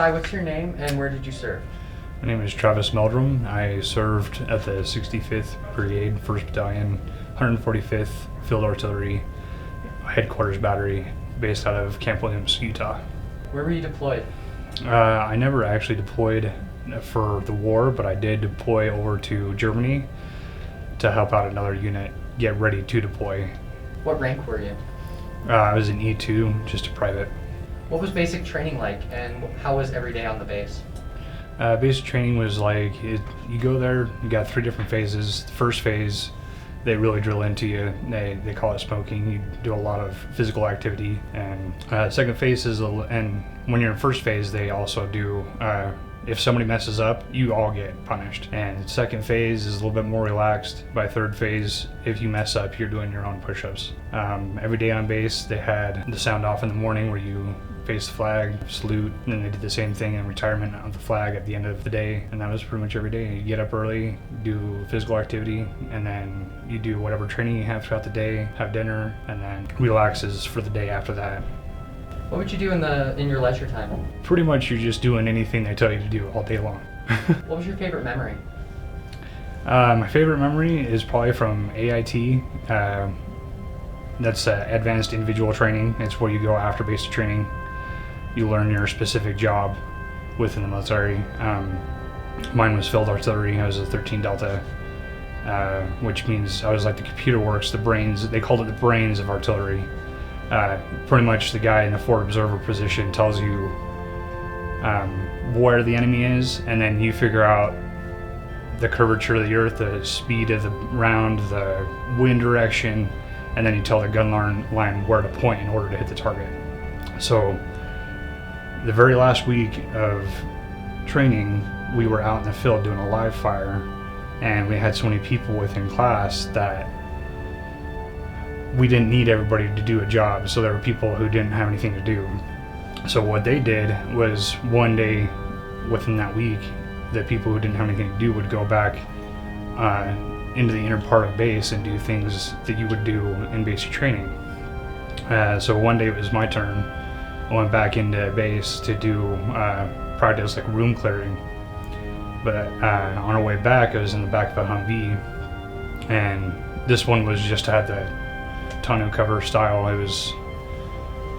Hi, what's your name and where did you serve? My name is Travis Meldrum. I served at the 65th Brigade, 1st Battalion, 145th Field Artillery, Headquarters Battery, based out of Camp Williams, Utah. Where were you deployed? I never actually deployed for the war, but I did deploy over to Germany to help out another unit get ready to deploy. What rank were you? I was an E2, just a private. What was basic training like and how was every day on the base? Basic training was like, you go there, you got 3 different phases. The first phase, they really drill into you. They call it smoking. You do a lot of physical activity. And second phase is, and when you're in first phase, they also do, if somebody messes up, you all get punished. And second phase is a little bit more relaxed. By third phase, if you mess up, you're doing your own push-ups. Every day on base, they had the sound off in the morning where you face the flag, salute, and then they did the same thing in retirement of the flag at the end of the day. And that was pretty much every day. You get up early, do physical activity, and then you do whatever training you have throughout the day, have dinner, and then relaxes for the day after that. What would you do in your leisure time? Pretty much you're just doing anything they tell you to do all day long. What was your favorite memory? My favorite memory is probably from AIT. That's Advanced Individual Training. It's where you go after basic training. You learn your specific job within the military. Mine was Field Artillery. I was a 13 Delta, which means I was like the computer works, the brains. They called it the brains of artillery. Pretty much the guy in the forward observer position tells you where the enemy is, and then you figure out the curvature of the earth, the speed of the round, the wind direction, and then you tell the gun line where to point in order to hit the target. So the very last week of training, we were out in the field doing a live fire, and we had so many people within class that we didn't need everybody to do a job, so there were people who didn't have anything to do. So what they did was one day within that week, the people who didn't have anything to do would go back into the inner part of base and do things that you would do in basic training. So one day it was my turn. I went back into base to do practice like room clearing. But on our way back, I was in the back of a Humvee, and this one was just had the tonneau cover style. It was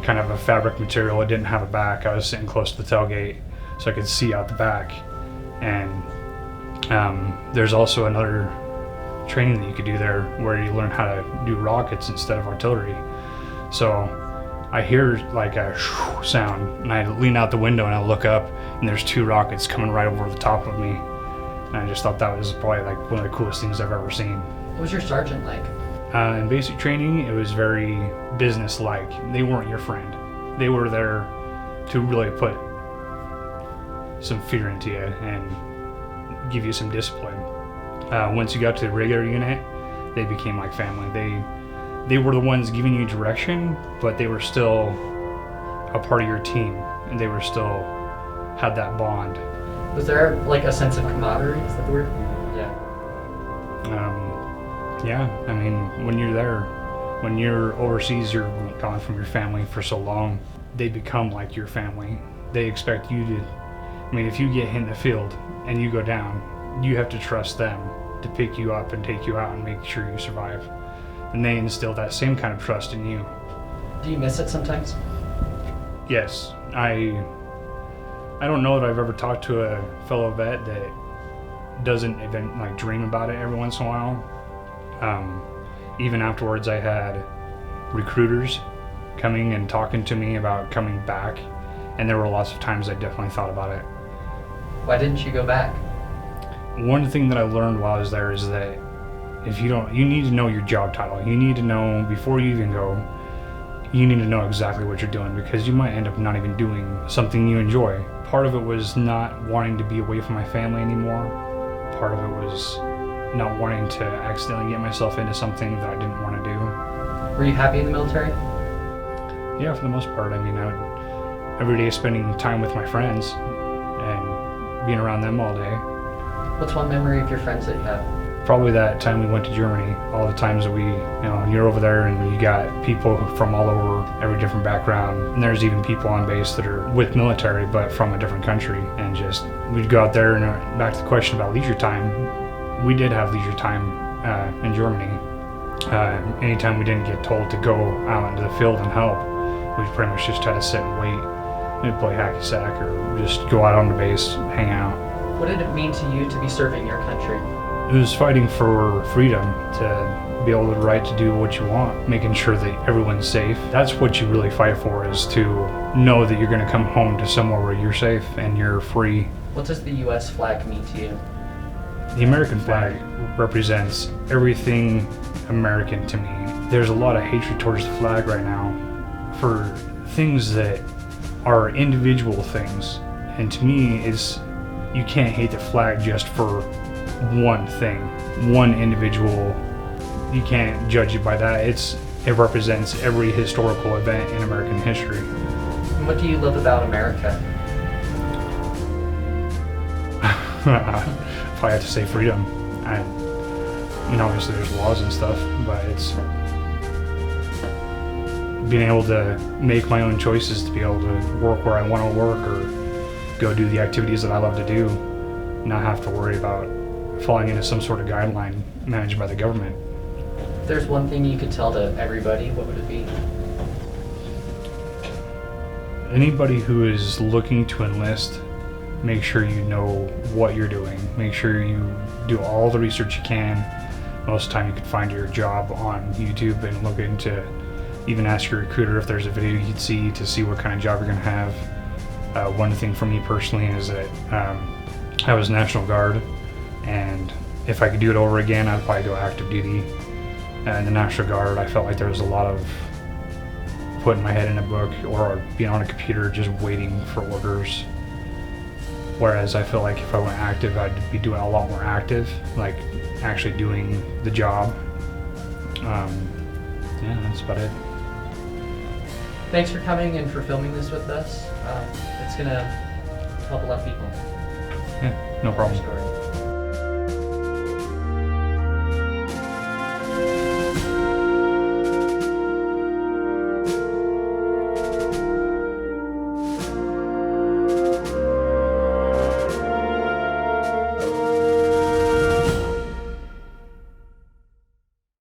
kind of a fabric material. It didn't have a back. I was sitting close to the tailgate so I could see out the back. And there's also another training that you could do there where you learn how to do rockets instead of artillery. So I hear like a sound, and I lean out the window and I look up, and there's 2 rockets coming right over the top of me. And I just thought that was probably like one of the coolest things I've ever seen. What was your sergeant like? In basic training, it was very business-like. They weren't your friend. They were there to really put some fear into you and give you some discipline. Once you got to the regular unit, they became like family. They were the ones giving you direction, but they were still a part of your team, and they were still had that bond. Was there like a sense of camaraderie? Is that the word? Yeah. Yeah, I mean, when you're there, when you're overseas, you're gone from your family for so long, they become like your family. They expect you to, I mean, if you get hit in the field and you go down, you have to trust them to pick you up and take you out and make sure you survive. And they instill that same kind of trust in you. Do you miss it sometimes? Yes, I don't know that I've ever talked to a fellow vet that doesn't even like dream about it every once in a while. Even afterwards, I had recruiters coming and talking to me about coming back, and there were lots of times I definitely thought about it. Why didn't you go back? One thing that I learned while I was there is that you need to know your job title. You need to know, before you even go, you need to know exactly what you're doing, because you might end up not even doing something you enjoy. Part of it was not wanting to be away from my family anymore. Part of it was not wanting to accidentally get myself into something that I didn't want to do. Were you happy in the military? Yeah, for the most part. I mean, every day spending time with my friends and being around them all day. What's one memory of your friends that you have? Probably that time we went to Germany. All the times that you're over there and you got people from all over, every different background. And there's even people on base that are with military, but from a different country. And just, we'd go out there, and back to the question about leisure time, we did have leisure time in Germany. Anytime we didn't get told to go out into the field and help, we pretty much just had to sit and wait. We'd play hacky sack or just go out on the base, hang out. What did it mean to you to be serving your country? It was fighting for freedom, to be able to right to do what you want, making sure that everyone's safe. That's what you really fight for, is to know that you're going to come home to somewhere where you're safe and you're free. What does the U.S. flag mean to you? The American flag represents everything American to me. There's a lot of hatred towards the flag right now for things that are individual things. And to me, you can't hate the flag just for one thing, one individual. You can't judge it by that. It represents every historical event in American history. And what do you love about America? If I had to say freedom, obviously there's laws and stuff, but it's being able to make my own choices, to be able to work where I want to work or go do the activities that I love to do, not have to worry about falling into some sort of guideline managed by the government. If there's one thing you could tell to everybody, what would it be? Anybody who is looking to enlist, make sure you know what you're doing. Make sure you do all the research you can. Most of the time you can find your job on YouTube and look into, even ask your recruiter if there's a video you could see to see what kind of job you're going to have. One thing for me personally is that I was National Guard, and if I could do it over again, I'd probably go active duty. In the National Guard, I felt like there was a lot of putting my head in a book or being on a computer just waiting for orders. Whereas I feel like if I went active, I'd be doing a lot more active, like actually doing the job. Yeah, that's about it. Thanks for coming and for filming this with us. It's going to help a lot of people. Yeah, no problem. Story.